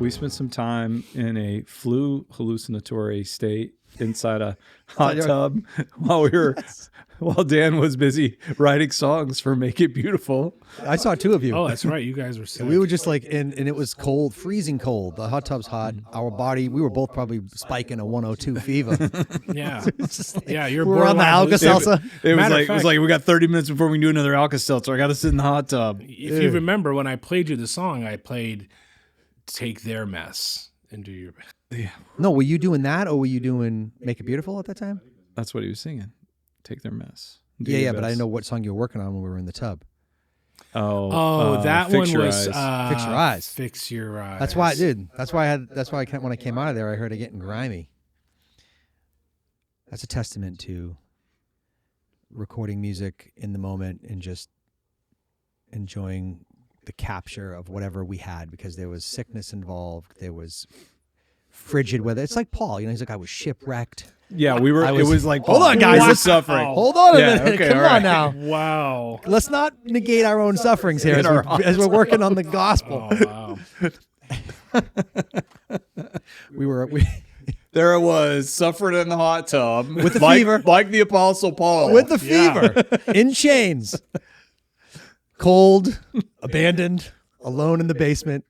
We spent some time in a flu hallucinatory state inside a hot tub while Dan was busy writing songs for Make It Beautiful. I saw two of you. Oh, that's right. You guys were sick. We were just like, and it was cold, freezing cold. The hot tub's hot. Our body, we were both probably spiking a 102 fever. Yeah. Like, yeah, you're we're on the Alka-Seltzer. It was like we got 30 minutes before we can do another Alka-Seltzer. I got to sit in the hot tub. If you remember, when I played you the song, I played Take Their Mess and Do Your Best. Yeah. No, were you doing that, or were you doing Make It Beautiful at that time? That's what he was singing. Take Their mess. Yeah, but I didn't know what song you were working on when we were in the tub. That one was Fix Your Eyes. Fix Your Eyes. That's why I did. That's why when I came out of there, I heard it getting grimy. That's a testament to recording music in the moment and just enjoying the capture of whatever we had, because there was sickness involved. There was frigid weather. It's like Paul, he's like, I was shipwrecked. Yeah, we were. It was like, hold on, guys, we're suffering. Hold on a minute. Okay, Come all right. on now. Wow. Let's not negate our own sufferings here as we're working on the gospel. Oh, wow. There it was, suffering in the hot tub with the fever, like the Apostle Paul, with the fever, in chains, cold, abandoned, alone in the basement.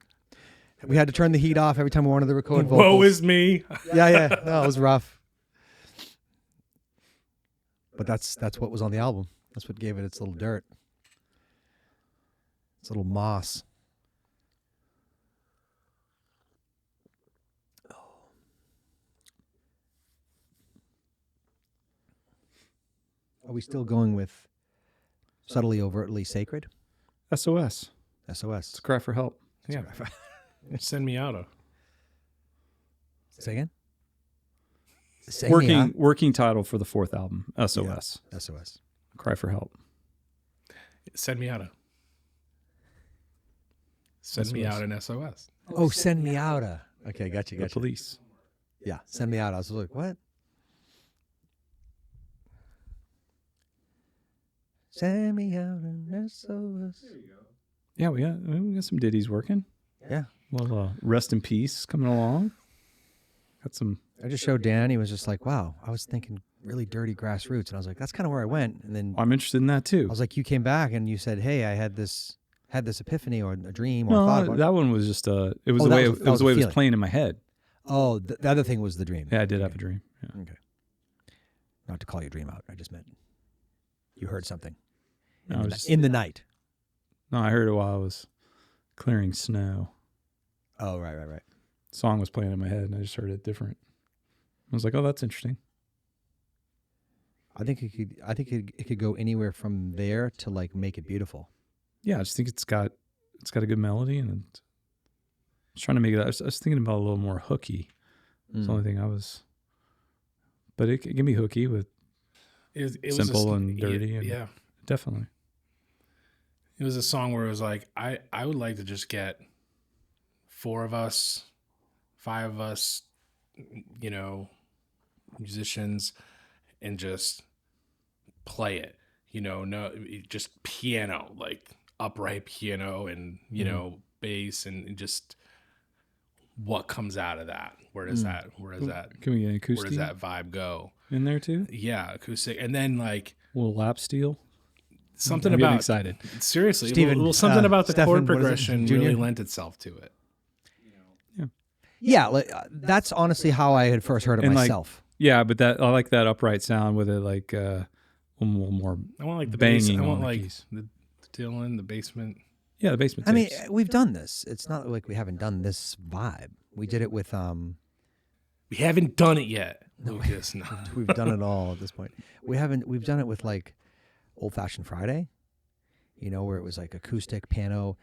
We had to turn the heat off every time we wanted to record vocals. Woe is me. Yeah. No, it was rough. But that's what was on the album. That's what gave it its little dirt. Its little moss. Are we still going with subtly, overtly sacred? SOS. SOS. It's a cry for help. Yeah. Send me out. Say again? Working title for the fourth album, SOS. Yeah. SOS. Cry for help. Send me out. Send me out an SOS. Oh, send me out. Okay, gotcha. The police. Yeah, send me out. I was like, what? Send me out an SOS. There you go. Yeah, we got some ditties working. Yeah. Well, Rest in Peace coming along. Got some. I just showed Dan. He was just like, wow, I was thinking really dirty grassroots. And I was like, that's kind of where I went. And then I'm interested in that too. I was like, you came back and you said, hey, I had this epiphany or a dream or a thought. That one was just it was the way it was playing in my head. Oh, the other thing was the dream. Yeah, I did have a dream. Yeah. Okay. Not to call your dream out. I just meant you heard something in in the night. No, I heard it while I was clearing snow. Oh, right. Song was playing in my head, and I just heard it different. I was like, "Oh, that's interesting." I think it could go anywhere from there to like Make It Beautiful. Yeah, I just think it's got a good melody, and I was trying to make it. I was thinking about a little more hooky. It's the only thing I was. But it can be hooky with it simple and dirty. Yeah, definitely. It was a song where it was like, I would like to just get 4 of us, 5 of us, musicians, and just play it. No, just piano, like upright piano, and bass, and just what comes out of that. Where does that? Can we get an acoustic? Where does that vibe go in there too? Yeah, acoustic, and then like a little lap steel. Something I'm about excited. Seriously, Steven, something about the Stephen, chord progression really lent itself to it. Yeah, like, that's honestly how I had first heard it myself. Yeah, but I like that upright sound with it, like a little more. I want like the banging. bass. I want the like keys. the Dylan, the basement. Yeah, the basement. I mean, we've done this. It's not like we haven't done this vibe. We did it with We haven't done it yet, Lucas. No. We've done it all at this point. We've done it with like Old Fashioned Friday, where it was like acoustic piano,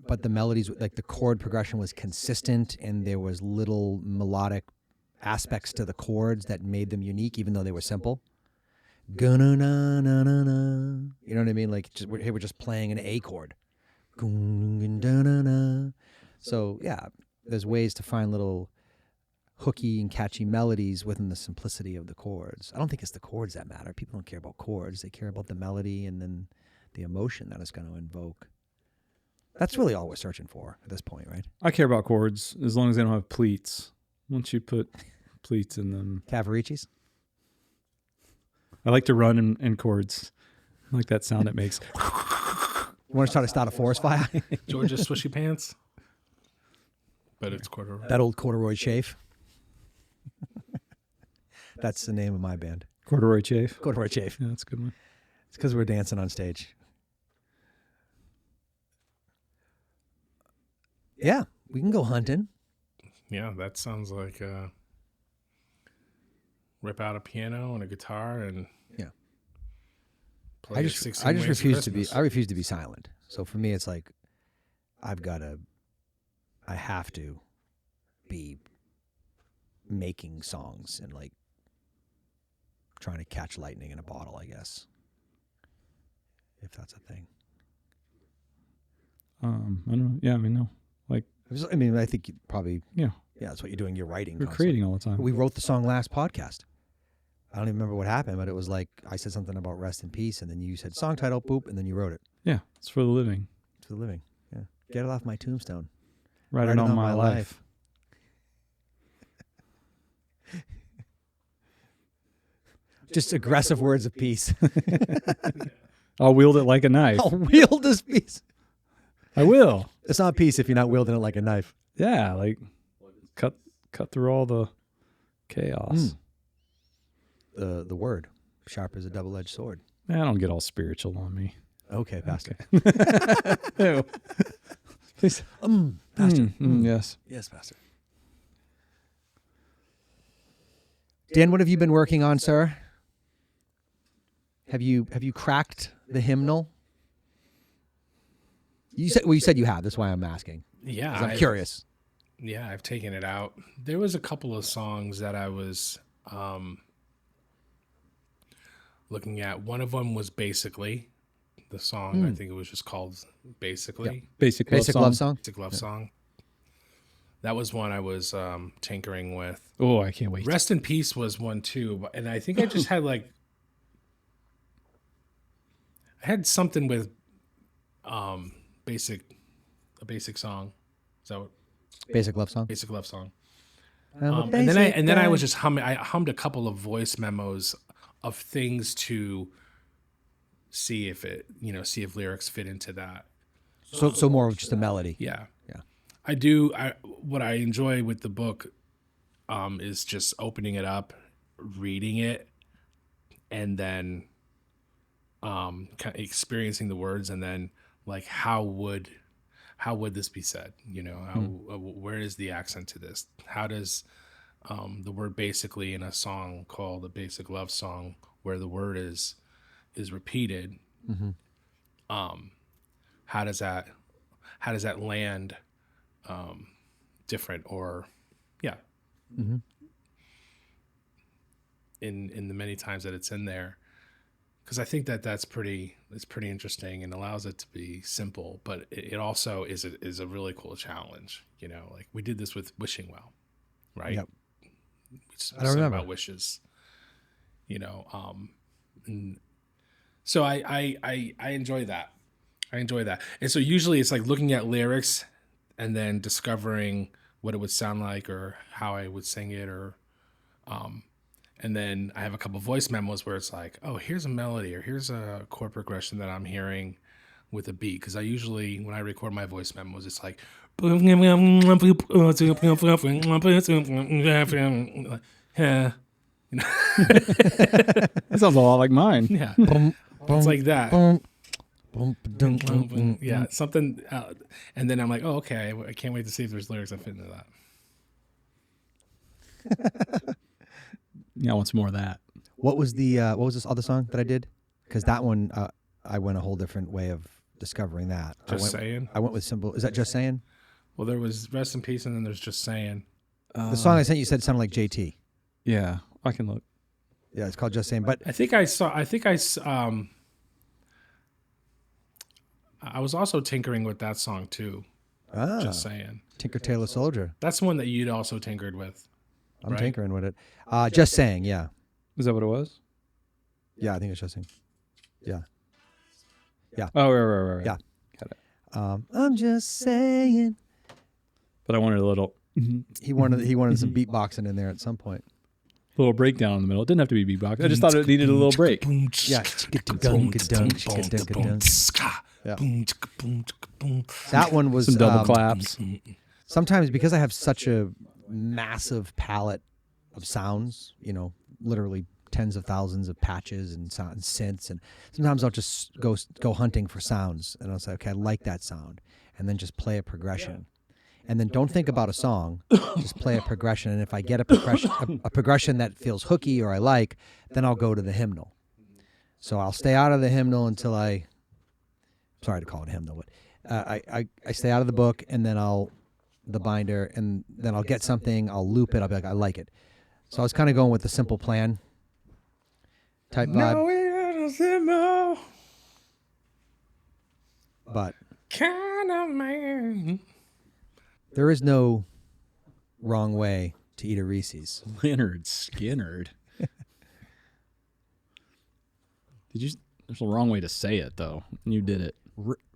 but the melodies, like the chord progression was consistent, and there was little melodic aspects to the chords that made them unique, even though they were simple. You know what I mean? Like, we're just playing an A chord. So yeah, there's ways to find little hooky and catchy melodies within the simplicity of the chords. I don't think it's the chords that matter. People don't care about chords. They care about the melody and then the emotion that it's going to invoke. That's really all we're searching for at this point, right? I care about chords as long as they don't have pleats. Once you put pleats in them, Cavaricis. I like to run in chords. I like that sound it makes. You want to try to start a forest fire? George's Swishy Pants. But it's corduroy. That old corduroy chafe. That's the name of my band. Corduroy chafe. Corduroy chafe. Yeah, that's a good one. It's because we're dancing on stage. Yeah, we can go hunting. Yeah, that sounds like rip out a piano and a guitar and play I it just 16 I just Ways of refuse to be Christmas. I refuse to be silent. So for me it's like I have to be making songs and like trying to catch lightning in a bottle, I guess. If that's a thing. I don't know. Yeah, I mean, no. Like, I mean, I think you probably yeah, that's what you're doing. You're writing. we're constantly. creating all the time. We wrote the song last podcast. I don't even remember what happened, but it was like I said something about rest in peace, and then you said song title, boop, and then you wrote it. Yeah, it's for the living. It's for the living. Yeah. Get it off my tombstone. Write it on my life. Just aggressive words of peace. I'll wield it like a knife. I'll wield this piece. I will. It's not peace if you're not wielding it like a knife. Yeah, like cut through all the chaos. The word, sharp as a double-edged sword. I don't get all spiritual on me. Okay, Pastor. Ew. Please. Pastor. Yes. Yes, Pastor. Dan, what have you been working on, sir? Have you cracked the hymnal? You said you have. That's why I'm asking. Yeah, 'Cause I'm curious. Yeah, I've taken it out. There was a couple of songs that I was looking at. One of them was Basically. The song, I think it was just called Basically. Basic Love song. Basic Love Song. That was one I was tinkering with. Oh, I can't wait. Rest in Peace was one too. And I think I just had I had something with a basic song. So Basic love song. Basic Love Song. And And then I was just humming. I hummed a couple of voice memos of things to see if lyrics fit into that. so more of just a melody. Yeah. Yeah. I do. What I enjoy with the book is just opening it up, reading it, and then kind of experiencing the words, and then like how would this be said? Where is the accent to this? How does the word basically in a song called a Basic Love Song, where the word is repeated, how does that land different or in the many times that it's in there, because I think that's pretty interesting and allows it to be simple, but it also is a really cool challenge. Like we did this with Wishing Well, right? Yep. We I don't remember about wishes, and so I enjoy that. And so usually it's like looking at lyrics and then discovering what it would sound like or how I would sing it, or and then I have a couple voice memos where it's like, oh, here's a melody or here's a chord progression that I'm hearing with a beat. Because I usually, when I record my voice memos, it's like, yeah, That sounds a lot like mine. yeah, it's like that. Yeah, something, and then I'm like, oh, okay, I can't wait to see if there's lyrics that fit into that. Yeah, I want some more of that. What was this other song that I did? Because that one, I went a whole different way of discovering that. Saying. I went with simple. Is that Just Saying? Well, there was Rest in Peace, and then there's Just Saying. The song I sent you said sounded like JT. Yeah, I can look. Yeah, it's called Just Saying. But I was also tinkering with that song too. Just Saying. Tinker Tailor Soldier. That's one that you'd also tinkered with. I'm right? tinkering with it. Just Saying. Yeah. Is that what it was? Yeah, I think it's Just Saying. Yeah. Oh, right. Yeah. Got it. I'm just saying. But I wanted a little He wanted some beatboxing in there at some point. breakdown in the middle. It didn't have to be beatbox. I just thought it needed a little break. Yeah. Yeah. That one was Some double claps. Sometimes because I have such a massive palette of sounds, you know, literally tens of thousands of patches and synths, and sometimes I'll just go hunting for sounds, and I'll say, okay, I like that sound, and then just play a progression, and then don't think about a song, just play a progression, and if I get a progression that feels hooky or I like, then I'll go to the hymnal. So I'll stay out of the hymnal until sorry to call it a hymnal, but I stay out of the book, and then the binder, and then I'll get something, I'll loop it, I'll be like, I like it. So I was kind of going with the Simple Plan type vibe. No, But kind of man. there is no wrong way to eat a Reese's. Leonard Skinnerd. There's a wrong way to say it, though. You did it.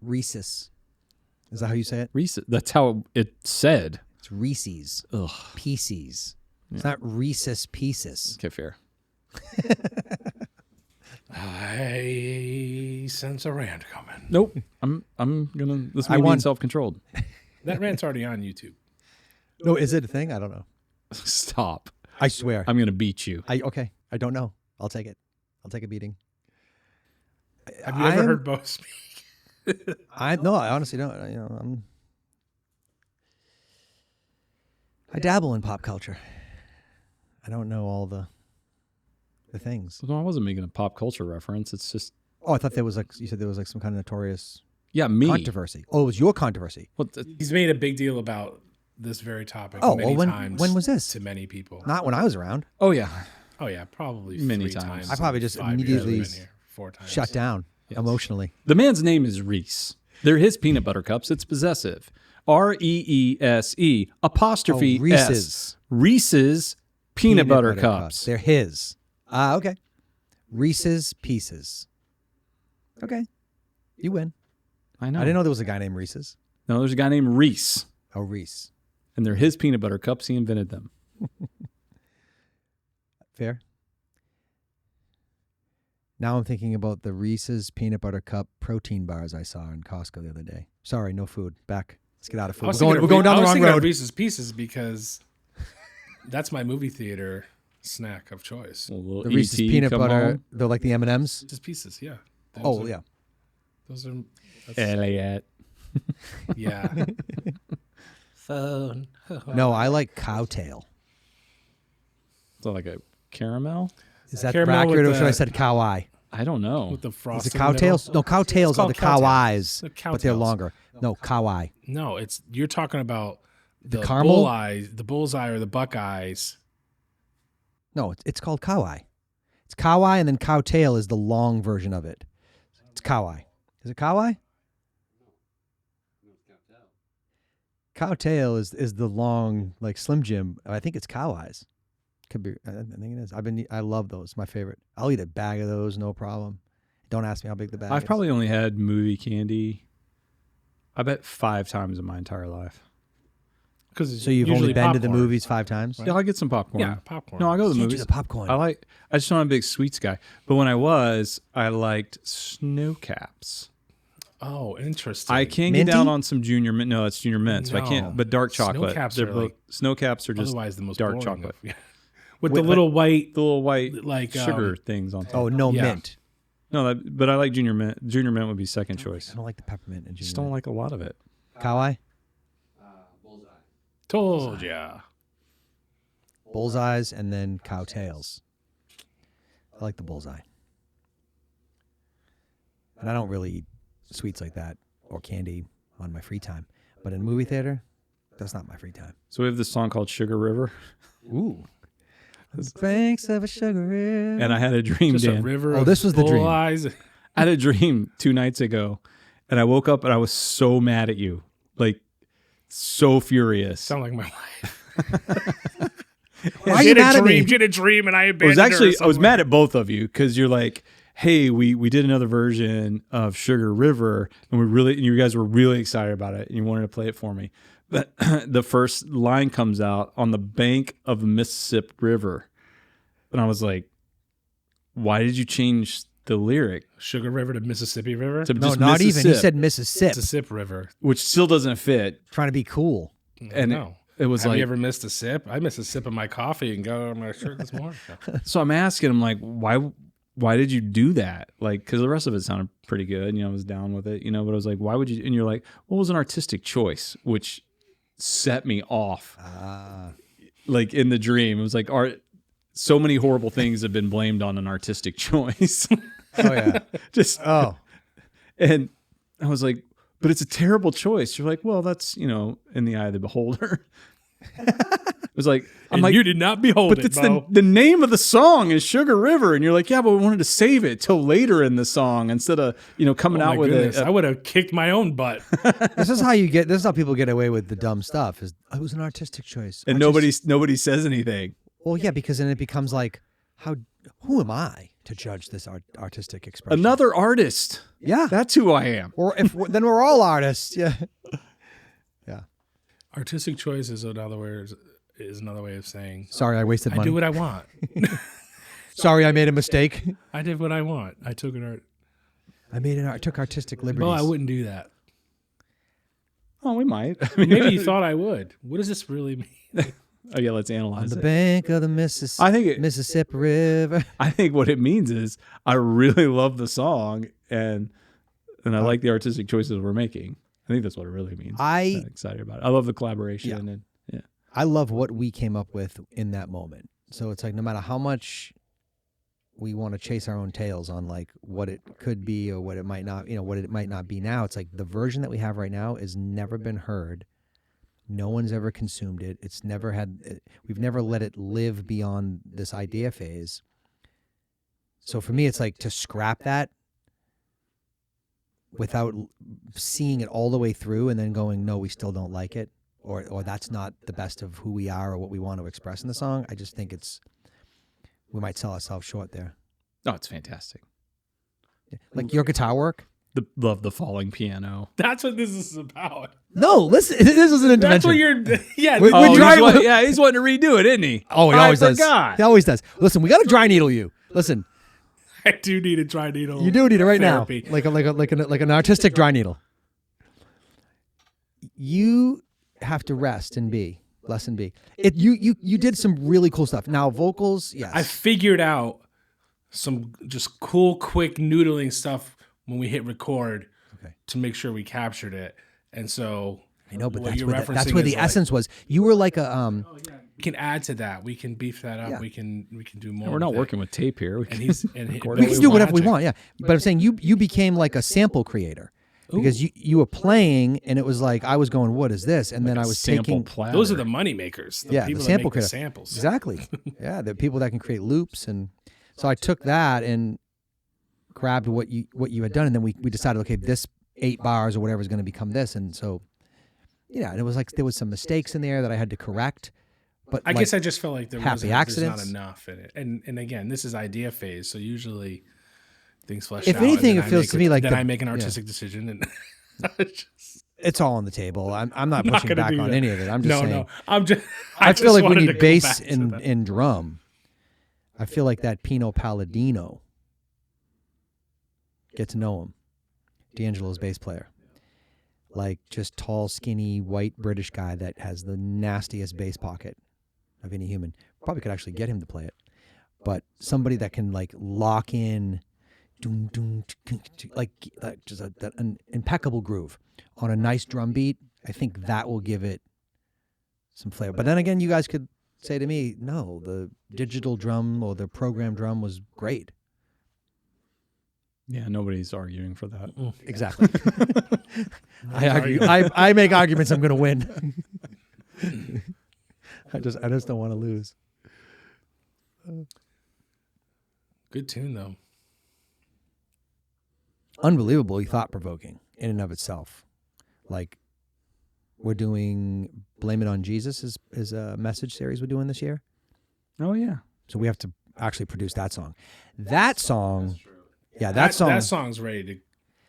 Reese's. Is that how you say it? Reese. That's how it said. It's Reese's. Ugh. Pieces. It's not Reese's Pieces. Okay, fair. I sense a rant coming. Nope. I'm gonna. This I may be won. self-controlled. That rant's already on YouTube. No, is it a thing? I don't know. Stop. I swear. I'm gonna beat you. Okay. I don't know. I'll take it. I'll take a beating. Have you ever heard Bo speak? I honestly don't. You know, I dabble in pop culture. I don't know all the things. No, I wasn't making a pop culture reference. It's just. Oh, I thought there was you said there was some kind of notorious Me. controversy. Oh, it was your controversy. Well, He's made a big deal about this very topic Oh, many well, times. when was this? To many people. Not when I was around. oh yeah. Oh, yeah, probably Many 3 times. I probably just 5 years immediately I've been here, 4 times. Shut down emotionally. The man's name is Reese. They're his peanut butter cups. It's possessive. REESE apostrophe Oh, Reese's. S. Reese's peanut butter cups. They're his. Okay. Reese's Pieces. Okay. You win. I know. I didn't know there was a guy named Reese's. No, there's a guy named Reese, Oh, Reese. and they're his peanut butter cups. He invented them. Fair. Now I'm thinking about the Reese's peanut butter cup protein bars I saw in Costco the other day. Sorry, no food. Back. Let's get out of food. We're going down the wrong road. Reese's Pieces because that's my movie theater snack of choice. A little The Reese's ET peanut come butter. home. They're like the M&Ms. Just Pieces, yeah. Oh, yeah. Those are. Elliot. Yeah. Phone. No, I like cowtail. So like a caramel? Is that Caramel accurate, with or should I the- said cow eye? I don't know. With the frost. Is it in the middle. cowtails? No, cowtails It's are the called cow cowtails. eyes, The but they're cowtails. longer. No, cow eye. No, you're talking about the caramel? bullseye, the bullseye or the buckeyes. No, it's called cow eye. It's cow eye, and then cowtail is the long version of it. It's cow eye. Is it cow eye? Cowtail is the long, like Slim Jim. I think it's cow eyes. Could be. I think it is. I love those. My favorite. I'll eat a bag of those, no problem. Don't ask me how big the bag is. I've probably only had movie candy, I bet 5 times in my entire life. Because So you've only been to the movies 5 times? Yeah, I'll get some popcorn. Yeah, popcorn. No, I go to the Can't do movies. the popcorn. I just not a big sweets guy. But when I liked snow caps. Oh, interesting. I can't Minty? get down on some junior mint. No, it's junior mint. So I can't. No. But dark chocolate. Snow caps They're are both- like- snow caps are just Otherwise, the most dark boring chocolate. Of, with the little white, The little white like sugar things on top. Oh, no Yeah. mint. No, but I like junior mint. Junior mint would be second choice. I don't like the peppermint and Just junior don't mint. like a lot of it. Cow eye? Told ya. Bullseyes and then cowtails. I like the bullseye. And I don't really eat sweets like that or candy on my free time. But in movie theater, that's not my free time. So we have this song called Sugar River. Ooh. The banks of a sugar river. And I had a dream, Just a Dan. river. Oh, of this was the bull dream. Eyes. I had a dream 2 nights ago, and I woke up and I was so mad at you, like so furious. Sound like my wife. Why are you mad at me? She had a dream, and I I abandoned was her or actually I was something. mad at both of you because you're like, hey, we did another version of Sugar River, and you guys were really excited about it, and you wanted to play it for me. But the first line comes out, on the bank of the Mississippi River, and I was like, why did you change the lyric? Sugar River to Mississippi River? To No, just not even. He Mississippi, said Mississippi. Mississippi River. which still doesn't fit. Trying to be cool. And No. it was Have like, you ever missed a sip? I missed a sip of my coffee and got on my shirt this morning. so I'm asking him, like, why did you do that? Like, because the rest of it sounded pretty good. I was down with it, but I was like, why would you? And you're like, well, it was an artistic choice, which set me off. Like in the dream, it was like, so many horrible things have been blamed on an artistic choice. Oh yeah. And I was like, but it's a terrible choice. You're like, well, that's, in the eye of the beholder. It was like, I'm And like, you did not behold but it, it's Bo. the name of the song is Sugar River. And you're like, yeah, but we wanted to save it till later in the song instead of, coming Oh out my with goodness, it. I would have kicked my own butt. This is how people get away with the dumb stuff. It was an artistic choice. And nobody says anything. Well, yeah, because then it becomes like, who am I to judge this artistic expression? Another artist. Yeah. That's who I am. Or then we're all artists. Yeah. Yeah. Artistic choice is another way of saying Sorry, I wasted I money. do what I want. Sorry, I made a mistake. I did what I want. I took I took artistic liberties. Well, I wouldn't do that. Oh, we might. I mean, Maybe you thought I would. What does this really mean? oh yeah, let's On analyze the it. bank of the Mississippi River. I think what it means is I really love the song and I like the artistic choices we're making. I think that's what it really means. I'm excited about it. I love the collaboration and yeah. I love what we came up with in that moment. So it's like no matter how much we want to chase our own tails on like what it could be or what it might not, what it might not be now, it's like the version that we have right now has never been heard. No one's ever consumed it. We've never let it live beyond this idea phase. So for me, it's like to scrap that without seeing it all the way through and then going, no, we still don't like it. Or that's not the best of who we are or what we want to express in the song. I just think we might sell ourselves short there. Oh, it's fantastic. Like your guitar work? Love the falling piano. That's what this is about. No, listen, this was an intervention. That's what you're. Yeah. We- Oh, dry- he's wanting to redo it, isn't he? Oh, he always does. forgot. He always does. Listen, we got to dry needle you. Listen, I do need a dry needle. you do need it right therapy. now, like an artistic dry needle. You have to rest and be. Lesson B. You did some really cool stuff. Now vocals, yes. I figured out some just cool, quick noodling stuff when we hit record to make sure we captured it. And so I know, but what that's you're where referencing the is like, essence was. You were like a we can add to that. We can beef that up. Yeah. We can do more. We're not with it. working with tape here. We And can record we it. can do whatever we want, yeah. But I'm saying you became like a sample creator. Because you were playing and it was like I was going, what is this? And then I was sample taking platter. Those are the money makers. The the people that sample make the creator. samples. Exactly. Yeah, the people that can create loops, and so I took that and grabbed what you had done, and then we decided, okay, this 8 bars or whatever is going to become this, and so and it was like there was some mistakes in there that I had to correct. But I guess I just felt like there's not accidents. enough in it. And again, this is idea phase, so usually things flesh If out. anything, and then it feels to me like then the- I make an artistic decision, and it's all on the table. I'm not pushing gonna back do on that. any of it. I'm just saying. no. I'm just. I feel like we wanted to need go bass back to that. and drum. I feel like that Pino Palladino. Get to know him. D'Angelo's bass player. Like just tall, skinny, white British guy that has the nastiest bass pocket of any human. Probably could actually get him to play it. But somebody that can like lock in like just an impeccable groove on a nice drum beat. I think that will give it some flavor. But then again, you guys could say to me, no, the digital drum or the program drum was great. Yeah, nobody's arguing for that. Exactly. I make arguments I'm going to win. I just don't want to lose. Good tune though. Unbelievably thought-provoking in and of itself. Like we're doing Blame It on Jesus is a message series we're doing this year. Oh yeah. So we have to actually produce that song. That song Yeah, that song's ready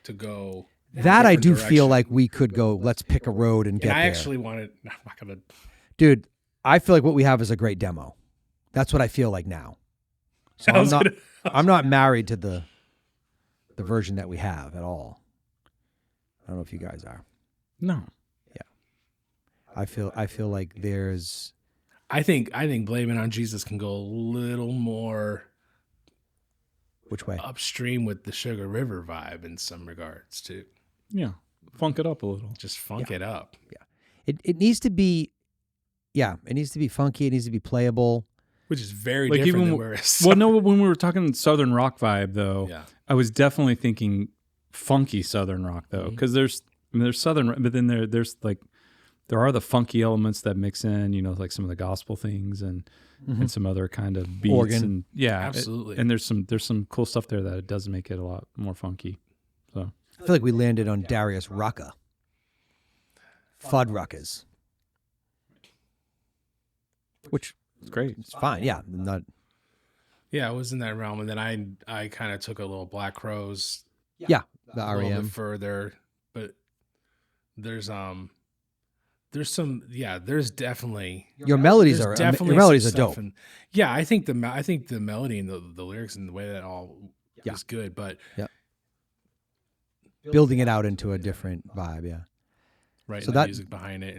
to go. That I do direction. feel like we could go. Let's pick a road and get I there. actually wanted. I'm not gonna. Dude, I feel like what we have is a great demo. That's what I feel like now. So I'm not married to the version that we have at all. I don't know if you guys are. No. Yeah. I feel like there's. I think Blame It on Jesus can go a little more. Which way? Upstream with the Sugar River vibe in some regards too. Yeah. Funk it up a little. Just funk it up. Yeah. It needs to be. Yeah, it needs to be funky. It needs to be playable. Which is very different than where it's. Well, no, when we were talking Southern rock vibe, though, Yeah. I was definitely thinking funky Southern rock, though, because there's Southern, but then there are the funky elements that mix in, like some of the gospel things and some other kind of beats. Organ. And yeah, Absolutely. and there's some cool stuff there that it does make it a lot more funky. So I feel like we landed on Darius Rucka. Fuddruckers. Which it's great. is fine. Yeah. Not. Yeah, it was in that realm, and then I kind of took a little Black Crowes Yeah. The a little REM. bit further, but there's definitely Your melodies there's are definitely your melodies some are dope. stuff yeah, I think the melody and the lyrics and the way that all is good, but Building it out into a different vibe. Yeah. right, So the that- music behind it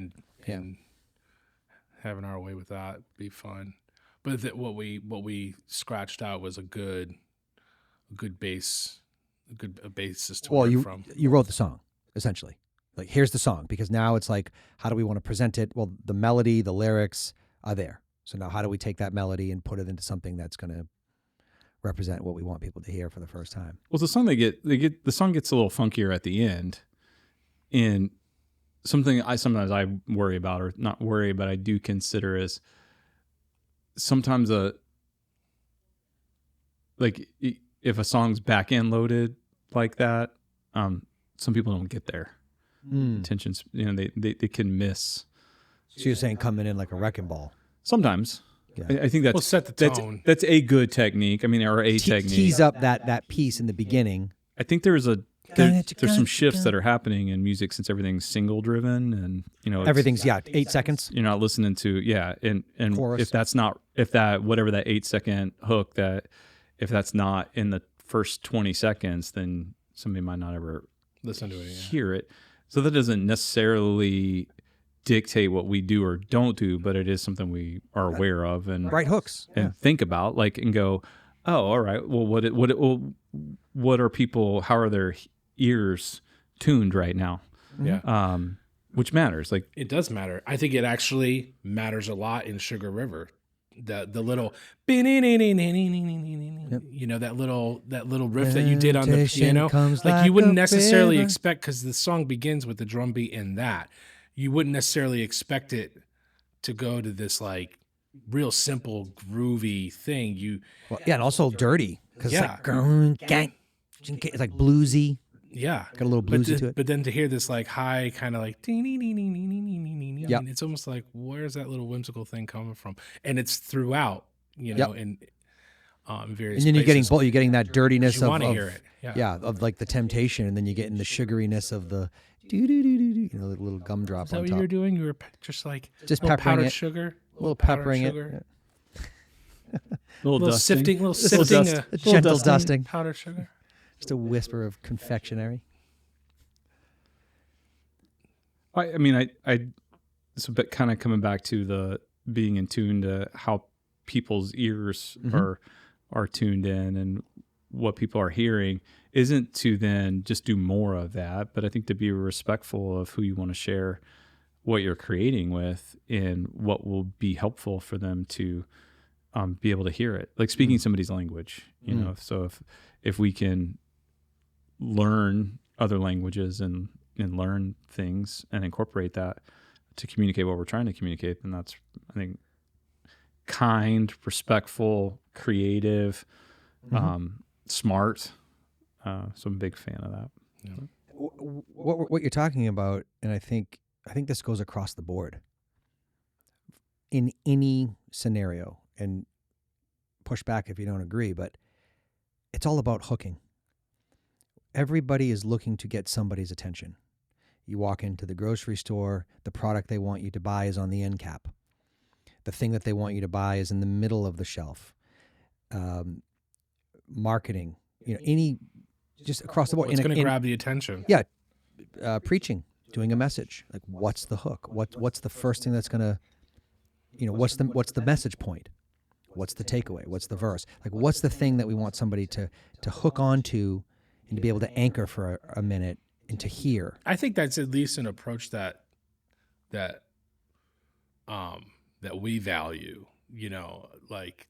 and having our way with that be fun. But what we scratched out was a good bass, a basis to Well, work from. you wrote the song essentially. Like, here's the song, because now it's like, how do we want to present it? Well, the melody, the lyrics are there. So now how do we take that melody and put it into something that's going to represent what we want people to hear for the first time? Well, the song the song gets a little funkier at the end, and something sometimes I worry about, or not worry, but I do consider is sometimes if a song's back end loaded like that, some people don't get there. Tensions, they can miss. So you're saying coming in like a wrecking ball. Sometimes. Yeah. I think that's Set the tone. That's a good technique. I mean, or a technique. Tease up that piece in the beginning. I think there's some shifts that are happening in music since everything's single driven, and Everything's 8 seconds. You're not listening to and Chorus. if that whatever that 8-second hook, that if that's not in the first 20 seconds, then somebody might not ever Listen to it. Yeah. hear it. So that doesn't necessarily dictate what we do or don't do, but it is something we are aware of and Right hooks. and think about, and go, oh, all right. Well, what are people? How are their ears tuned right now? Yeah. Which matters. Like, It does matter. I think it actually matters a lot in Sugar River. The little that little riff that you did on the Temptation piano, comes like like you wouldn't a necessarily river. expect, because the song begins with the drum beat in that. You wouldn't necessarily expect it to go to this like real simple groovy thing. Well, yeah, and also dirty, because Yeah. it's like gang. It's like bluesy. Yeah, Got a little bluesy to it. But then to hear this like high kind of like Yep. it's almost like, where's that little whimsical thing coming from? And it's throughout, in various. And then you're getting places. you're getting that dirtiness You of, want to of hear it. yeah, of like the temptation, and then you're getting the sugariness of the the little gumdrop Is that on what top. you were doing? You were just like Just little peppering powdered it. sugar, A little powdered peppering sugar, little little dusting. sifting, little Little sifting, dust. A gentle dusting. powdered sugar. Just a whisper of confectionery. I mean, it's a bit kind of coming back to the being in tune to how people's ears are tuned in and what people are hearing, isn't to then just do more of that, but I think to be respectful of who you want to share what you're creating with and what will be helpful for them to be able to hear it. Like speaking somebody's language, so if we can learn other languages and learn things and incorporate that to communicate what we're trying to communicate, then that's, I think, kind, respectful, creative, smart. So I'm a big fan of that. Yeah. What you're talking about, and I think this goes across the board in any scenario, and push back if you don't agree, but it's all about hooking. everybody is looking to get somebody's attention. You walk into the grocery store, the product they want you to buy is on the end cap. The thing that they want you to buy is in the middle of the shelf. Marketing, just across the board. What's going to grab the attention? Yeah, preaching, doing a message. Like, what's the hook? What's the first thing that's going to, what's the message point? What's the takeaway? What's the verse? Like, what's the thing that we want somebody to hook onto and to be able to anchor for a minute and to hear? I think that's at least an approach that we value, like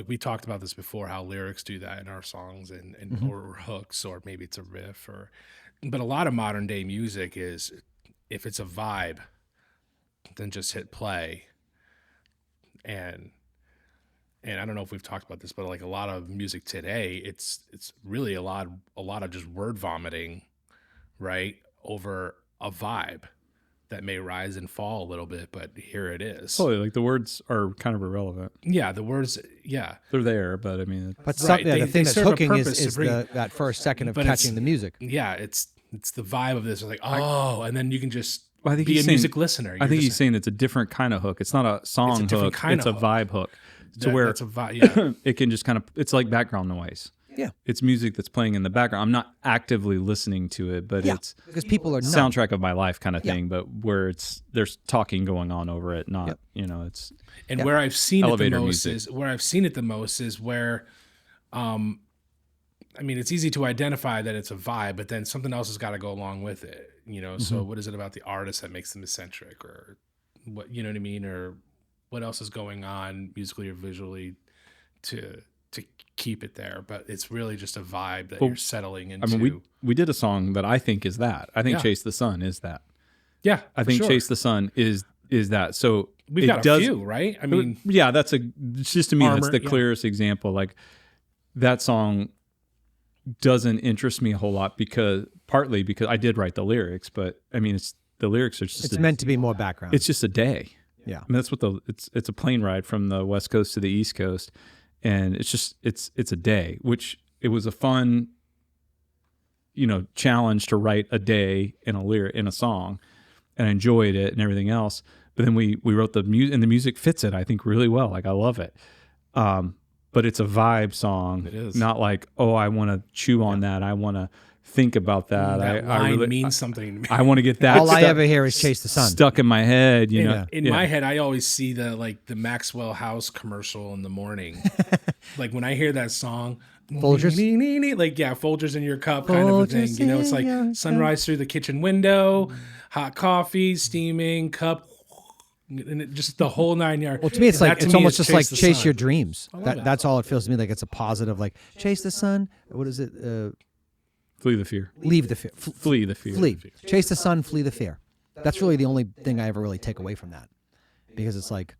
we talked about this before, how lyrics do that in our songs and or hooks, or maybe it's a riff, but a lot of modern day music is, if it's a vibe, then just hit play. And I don't know if we've talked about this, but like a lot of music today, it's really a lot of just word vomiting, right, over a vibe that may rise and fall a little bit, but here it is. Totally, like the words are kind of irrelevant. Yeah, the words, yeah, they're there, but I mean, but right. The thing that's hooking is bring, that first second of but catching the music. Yeah, it's the vibe of this. It's like, oh, and then you can just I think be a saying, music listener. I think he's saying it's a different kind of hook. It's not a song hook. It's a vibe hook. To where it's a vibe, yeah. It can just kind of, it's like background noise. Yeah. It's music that's playing in the background. I'm not actively listening to it, but it's because people are not. Soundtrack of my life kind of thing, but where there's talking going on over it, not, it's. And where I've seen it the most music. is where, I mean, it's easy to identify that it's a vibe, but then something else has got to go along with it, So what is it about the artist that makes them eccentric, or what, you know what I mean? Or what else is going on musically or visually to keep it there? But it's really just a vibe that you're settling into. I mean, we did a song that I think is that. I think Chase the Sun is that. Yeah, I think Chase the Sun is that. So we've got a few, right? I mean, yeah, it's just to me, that's the clearest example. Like, that song doesn't interest me a whole lot partly because I did write the lyrics, but I mean, the lyrics are just, it's meant to be more background. It's just a day. Yeah. I mean, that's what it's a plane ride from the West Coast to the East Coast. And it's just, it's a day, which it was a fun, challenge to write a day in a song, and I enjoyed it and everything else. But then we wrote the music, and the music fits it, I think, really well. Like, I love it. But it's a vibe song. It is not like, oh, I want to chew on that. I want to think about that. That line really means something to me. I want to get that. All I ever hear is Chase the Sun stuck in my head. In my head, I always see the Maxwell House commercial in the morning. Like, when I hear that song, Folgers, Folgers in your cup, kind of a thing. It's like sunrise through the kitchen window, hot coffee, steaming cup, and just the whole 9 yards. Well, to me, it's like it's almost just like chase sun. Your dreams. That's all it feels to me like. It's a positive, like chase the sun. What is it? Flee the fear. Leave the fear. Flee the fear. Flee. Chase the sun, flee the fear. That's really the only thing I ever really take away from that. Because it's like,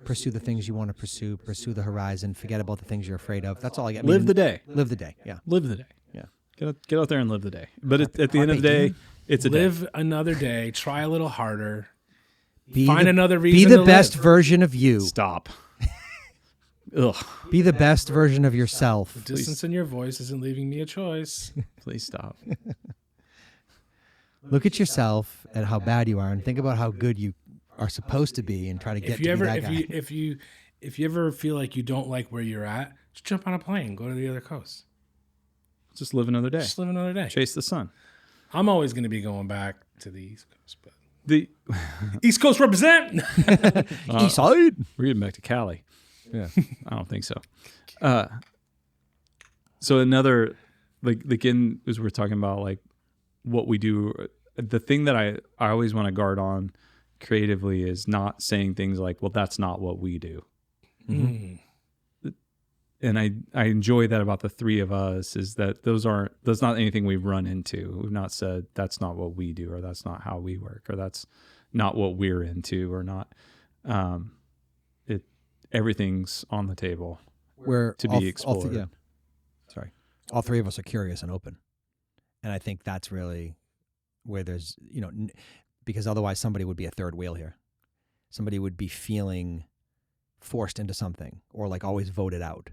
pursue the things you want to pursue the horizon, forget about the things you're afraid of. That's all I get. Live the day. Live the day, yeah. Live the day, yeah. Get out there and live the day. But at the end of the day, it's a day. Live another day, try a little harder, find another reason to live. Be the best version of you. Stop. Ugh. Be the best version of yourself. The distance in your voice isn't leaving me a choice. Please stop. Look at yourself and how bad you are, and think about how good you are supposed to be, and try to get to be that guy. If you ever feel like you don't like where you're at, just jump on a plane, go to the other coast. Just live another day. Just live another day. Chase the sun. I'm always going to be going back to the East Coast, but the East Coast represent. East side. We're getting back to Cali. Yeah, I don't think so. So another, again, as we're talking about, like, what we do, the thing that I always want to guard on creatively is not saying things like, well, that's not what we do. Mm. And I enjoy that about the three of us, is that that's not anything we've run into. We've not said that's not what we do, or that's not how we work, or that's not what we're into, or not. Everything's on the table to be explored. All three of us are curious and open. And I think that's really where there's, because otherwise somebody would be a third wheel here. Somebody would be feeling forced into something, or like always voted out.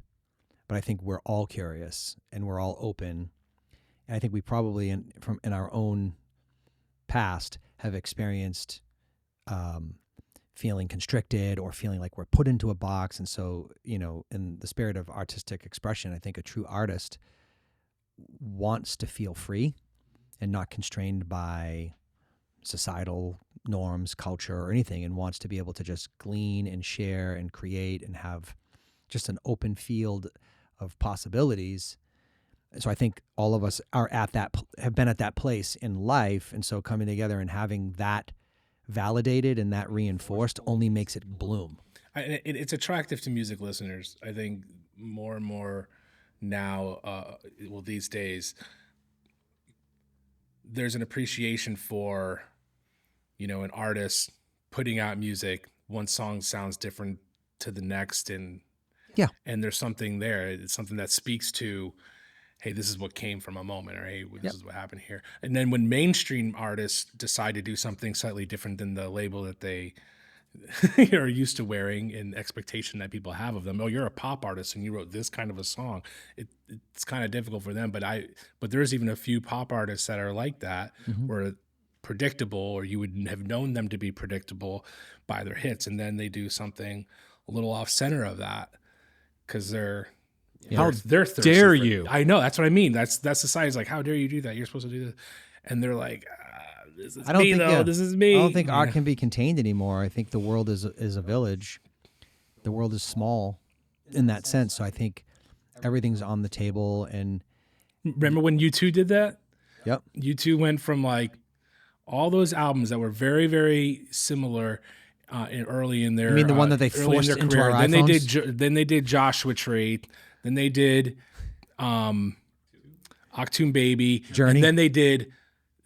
but I think we're all curious and we're all open. And I think we probably in our own past have experienced feeling constricted or feeling like we're put into a box. And so, in the spirit of artistic expression, I think a true artist wants to feel free and not constrained by societal norms, culture, or anything, and wants to be able to just glean and share and create and have just an open field of possibilities. So I think all of us are have been at that place in life. And so coming together and having that validated and that reinforced only makes it bloom. It's attractive to music listeners. I think more and more now, these days, there's an appreciation for, an artist putting out music. One song sounds different to the next. And there's something there. It's something that speaks to, hey, this is what came from a moment, or hey, this is what happened here. And then when mainstream artists decide to do something slightly different than the label that they are used to wearing and expectation that people have of them. Oh, you're a pop artist and you wrote this kind of a song. It's kind of difficult for them. But there's even a few pop artists that are like that, where predictable, or you would have known them to be predictable by their hits, and then they do something a little off center of that because they're thirsty dare you? I know, that's what I mean. That's society's like, how dare you do that? You're supposed to do this, and they're like, this is me though. This is me. I don't think art can be contained anymore. I think the world is a village. The world is small in that sense. So I think everything's on the table. And remember when U2 did that? Yep. U2 went from like all those albums that were very, very similar early in their. You mean the one that they forced into career. our iPhones? Then they did Joshua Tree. Then they did Achtung Baby. Journey. And then they did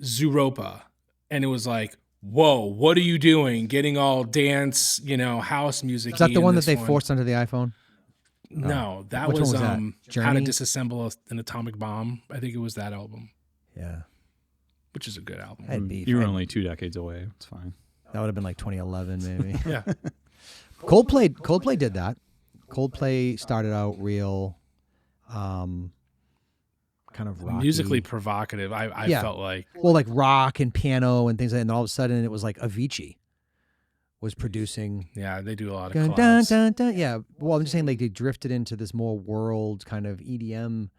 Zooropa. And it was like, whoa, what are you doing? Getting all dance, house music. Is that the one that they forced onto the iPhone? No, that Which was, one was that? How to Journey? Disassemble an Atomic Bomb. I think it was that album. Yeah. Which is a good album. I'd be You were fine. only 2 decades away. It's fine. That would have been like 2011, maybe. Yeah. Coldplay did that. Coldplay started out real, kind of rocky. Musically provocative, I felt like. Well, like rock and piano and things like that. And all of a sudden it was like Avicii was producing. Yeah, they do a lot of Dun, collabs. dun, dun. Yeah. Well, I'm just saying like they drifted into this more world kind of EDM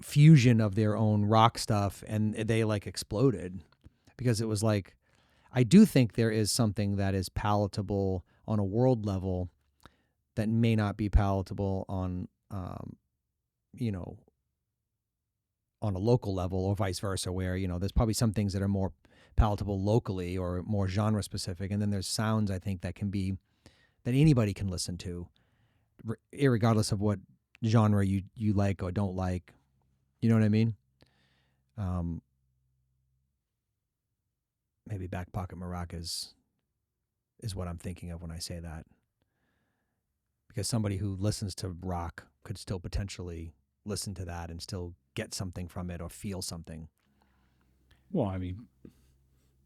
fusion of their own rock stuff, and they like exploded because it was like, I do think there is something that is palatable on a world level that may not be palatable on, on a local level, or vice versa, where, there's probably some things that are more palatable locally or more genre specific. And then there's sounds, I think, that anybody can listen to, irregardless of what genre you like or don't like. You know what I mean? Maybe Back Pocket Maracas is what I'm thinking of when I say that. Because somebody who listens to rock could still potentially listen to that and still get something from it or feel something. Well, I mean,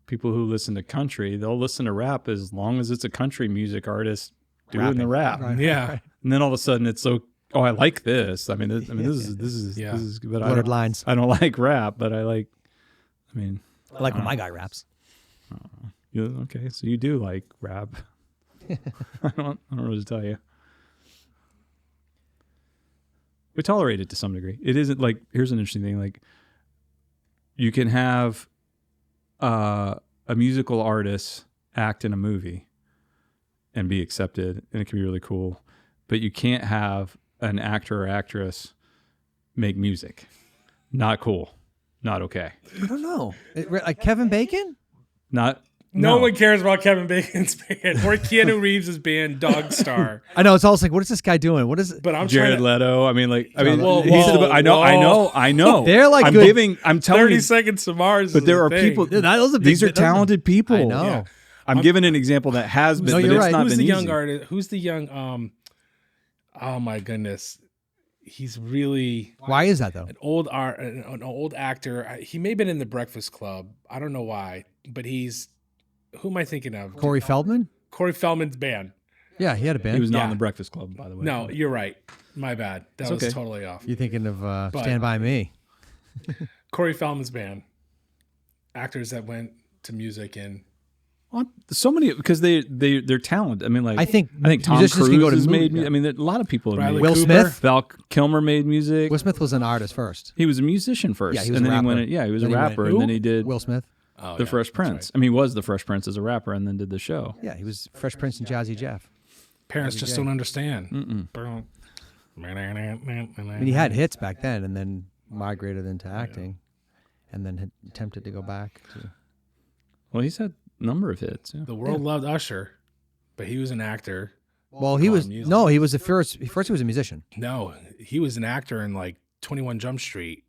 people who listen to country, they'll listen to rap as long as it's a country music artist doing the rap. Right, Yeah. right. And then all of a sudden it's so, I like this. this is but Loaded lines. I don't like rap, but I like I like when my guy raps. okay, so you do like rap. I don't know what to tell you. We tolerate it to some degree. It isn't like, here's an interesting thing. Like, you can have a musical artist act in a movie and be accepted, and it can be really cool. But you can't have an actor or actress make music. Not cool. Not okay. I don't know. Like Kevin Bacon? No one cares about Kevin Bacon's band or Keanu Reeves' band, Dog Star. I know, it's always like, what is this guy doing? What is it? But I'm Jared trying to, Leto. I mean, Whoa, I know. They're like I'm good. I'm telling 30 you, Seconds to Mars. but is there a are thing. people. Those are These are talented people. I know. Yeah. I'm giving an example that has been. No, but you're it's right. not Who's been the easy. young artist? Who's the young? Oh my goodness, he's really Why is that though? an old actor. He may have been in the Breakfast Club. I don't know why, but he's. Who am I thinking of? Corey Feldman? Corey Feldman's band. Yeah, he had a band. He was not Yeah. in the Breakfast Club, by the way. No, you're right. My bad. That was okay. totally off. You're thinking of Stand By Me. Corey Feldman's band. Actors that went to music and So many, because they're talented. I mean, like I think Tom musicians Cruise can go to has movie- made. yeah. I mean, a lot of people have Bradley made. Will Cooper. Smith. Val Kilmer made music. Will Smith was an artist first. He was a musician first. Yeah, he was and a then rapper. he went. Yeah, he was Then a he went- rapper, Who? and then he did Will Smith. oh, the yeah, Fresh that's Prince. right. I mean, he was the Fresh Prince as a rapper, and then did the show. Yeah, he was Fresh Prince and Jazzy Jeff. Parents just day. don't understand. I mean, he had hits back then, and then migrated into acting, and then had attempted to go back to. Well, he's had a number of hits. Yeah. The world loved Usher, but he was an actor. Well, he Go was on, music. no, he was the first. First, he was a musician. No, he was an actor in like 21 Jump Street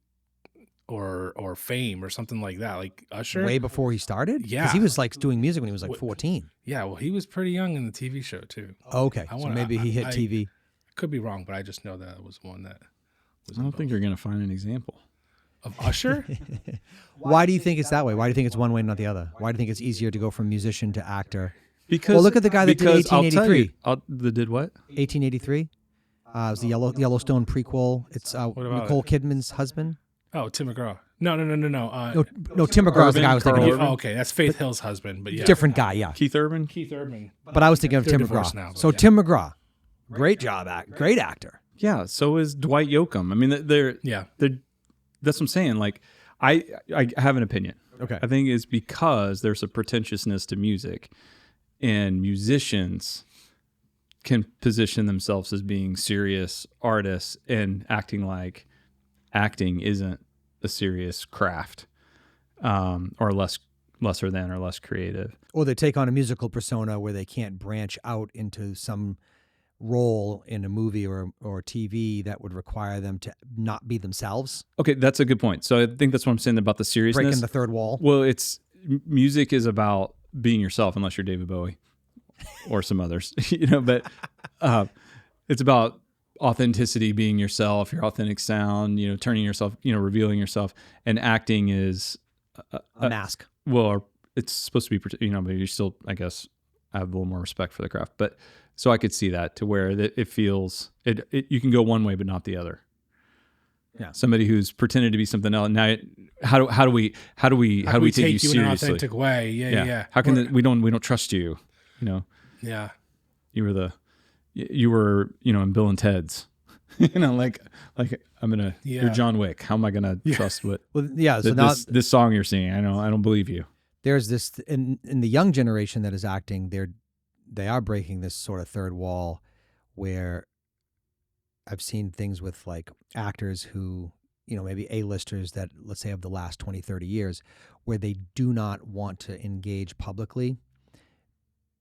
or Fame or something like that. Like Usher. Way before he started. Yeah. because he was like doing music when he was like 14. Yeah, well, he was pretty young in the TV show too. Okay, I so wanna- maybe he hit I- TV. Could be wrong, but I just know that was one that was I don't think you're going to find an example. of Usher. Why do you think it's that way? Why do you think it's one way, not the other? Why do you think it's easier to go from musician to actor? Because Well, look at the guy that did because I'll tell 1883. you, the did what? 1883. It was the Yellowstone prequel. It's about Nicole Kidman's husband. Oh, Tim McGraw. No. No, Tim McGraw is the guy I was thinking Carl of. Urban. Oh, okay, that's Faith Hill's husband, but yeah, Different guy, yeah. Keith Urban. Keith Urban. But I was thinking of They're Tim divorced McGraw. now, but So yeah. Tim McGraw, great job, great actor. Yeah. So is Dwight Yoakam. I mean, they're Yeah, that's what I'm saying. Like, I have an opinion. Okay. I think it's because there's a pretentiousness to music, and musicians can position themselves as being serious artists and acting like acting isn't a serious craft, or lesser than or less creative. Or they take on a musical persona where they can't branch out into some role in a movie or TV that would require them to not be themselves, Okay, that's a good point. So I think that's what I'm saying about the seriousness. breaking the third wall. Well, music is about being yourself, unless you're David Bowie or some others, but it's about authenticity, being yourself, your authentic sound, turning yourself, revealing yourself. And acting is, A mask. well, it's supposed to be, but you still, I guess, have a little more respect for the craft. But so I could see that to where it feels, you can go one way, but not the other. Yeah. Somebody who's pretended to be something else. Now, how do we take you take you in an seriously? authentic way? Yeah. How can we don't trust you? Yeah. You were in Bill and Ted's. like I'm gonna. Yeah. You're John Wick. How am I gonna trust what Well, yeah. So now this song you're singing? I don't believe you. there's this in the young generation that is acting. They are breaking this sort of third wall, where I've seen things with like actors who, maybe A-listers that, let's say, of the last 20, 30 years, where they do not want to engage publicly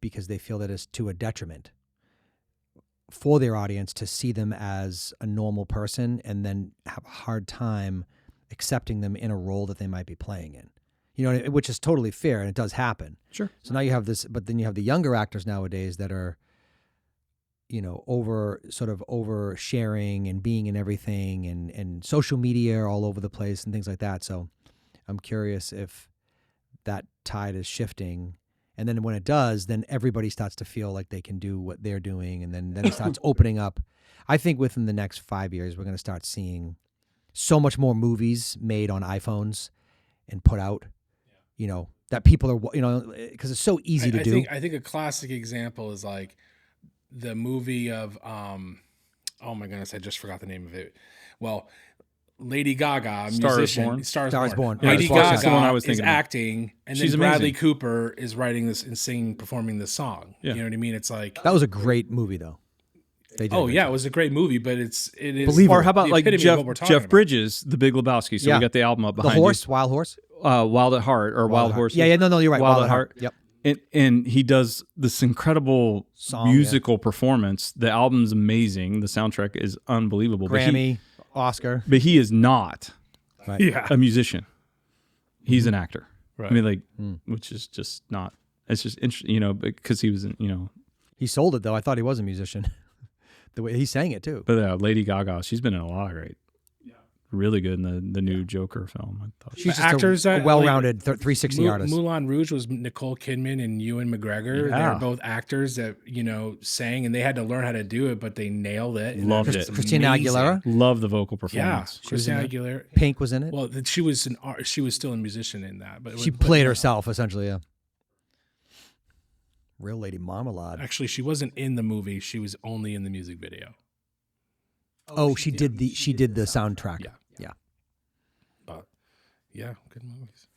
because they feel that it's to a detriment for their audience to see them as a normal person and then have a hard time accepting them in a role that they might be playing in. Which is totally fair, and it does happen. Sure. So now you have this, but then you have the younger actors nowadays that are, oversharing and being in everything and social media all over the place and things like that. So I'm curious if that tide is shifting. And then when it does, then everybody starts to feel like they can do what they're doing. And then it starts opening up. I think within the next 5 years, we're going to start seeing so much more movies made on iPhones and put out, that people are, because it's so easy to do. I think a classic example is like the movie of, oh my goodness, I just forgot the name of it. Well, Lady Gaga, a Star is musician, Born. Stars Born. Yeah, Lady that's the one I Gaga was is thinking of. acting, and She's then Bradley amazing. Cooper is writing this and performing this song. Yeah. You know what I mean? It's like, That was a great movie, though. They did a oh great yeah, job. it was a great movie, but it is Believable. Or how about the like epitome of what we're talking Jeff about. Bridges, The Big Lebowski? So Yeah. we got the album up The behind Horse, Wild Horse? you. Wild at Heart or Wild Horse. Yeah, no, you're right. Wild at Heart. Yep. And he does this incredible Song, musical performance. The album's amazing. The soundtrack is unbelievable. Grammy, Oscar. But he is not Right. Yeah. a musician. He's an actor. Right. I mean, like, which is just not. It's just interesting, because he was, He sold it, though. I thought he was a musician. The way he sang it, too. But Lady Gaga, she's been in a lot of great really good in the new Joker film. I thought. She's The just actors a that, well-rounded 360 artist. Moulin Rouge was Nicole Kidman and Ewan McGregor. Yeah. They're both actors that, sang, and they had to learn how to do it, but they nailed it. And Loved was it. Christina amazing. Aguilera? Love the vocal Yeah, performance. Christina Aguilera. Pink was in it. Well, she was she was still a musician in that, but She played herself essentially. Yeah. Real Lady Marmalade. Actually, she wasn't in the movie. She was only in the music video. Oh, she did the soundtrack. Yeah. Yeah. But yeah, good movies.